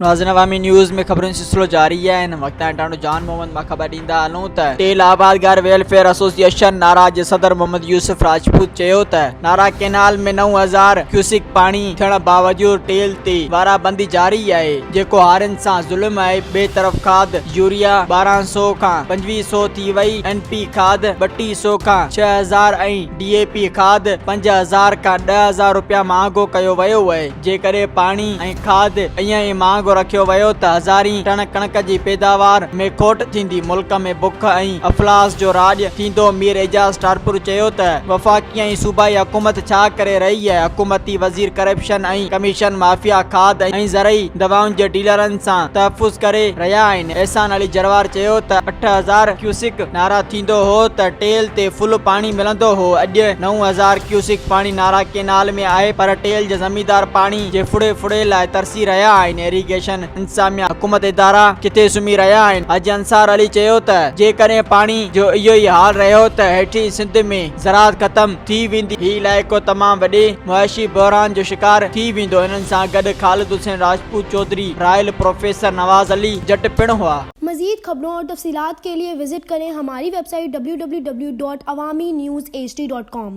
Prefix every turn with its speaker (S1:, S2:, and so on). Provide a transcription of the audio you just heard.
S1: नाज़रीन अवामी न्यूज़ में खबरों सिलसिलो जारी है। इन वक्त टिंडो जान मोहम्मद मां खबर ॾींदा हलूं त टेल आबादगार वेलफेयर एसोसि एशन नारा जे सदर मोहम्मद यूसफ राजपूत चयो त नारा केनाल में 9000 क्यूसिक पानी थियण बावजूद टेल ते वाराबंदी जारी है, जेको हारिन सां ज़ुल्म है। बे तरफ खाद यूरिया 1200 खां 2500 थी वई, NP खाद 3200 खां 6000 ऐं DAP खाद 5000 खां 10000 रुपया महांगो कयो वियो है। जेकॾहिं पानी ऐं खाद ईअं ई महांगो रखियो वियो त हज़ारी टन कणक जी पैदावार में खोट थींदी। मुल्क में बुख ऐं अफलास जो राज थींदो। मीर एजाज टारपुर चयो त वफ़ाक़ी ऐं सूबाई हुकूमत छा करे रही है। हुकूमती वज़ीर करप्शन ऐं कमीशन माफिया खाद ऐं ज़रई दवाउनि जे डीलरनि सां तहफ़ुज़ करे रहिया आहिनि। एहसान अली जरवार चयो त 8000 क्यूसिक नारा थींदो हो त टेल ते फुल पानी मिलंदो हो। अॼु 9000 क्यूसिक पानी नारा केनाल में आहे, पर टेल जे ज़मींदार पानी जे फुड़े लाइ तरसी रहिया आहिनि। इरिगेशन इंतजामिया हुकूमत इदारा किथे सुम्ही रहिया आहिनि। अॼु अंसार अली चयो त जेकॾहिं पानी जो इहो ई हाल रहियो त हेठी सिंध में ज़राअत ख़त्म थी वेंदी। ही इलाइक़ो तमामु वॾे मुआशी बहरान जो शिकार थी वेंदो। इन्हनि सां गॾु ख़ालिद हुसैन राजपूत चौधरी रायल प्रोफेसर नवाज अली जट पिण हुआ।
S2: मज़ीद खबरों और तफसीलात के लिए विजिट करें हमारी वेबसाइट www.awamiNewsHD.com।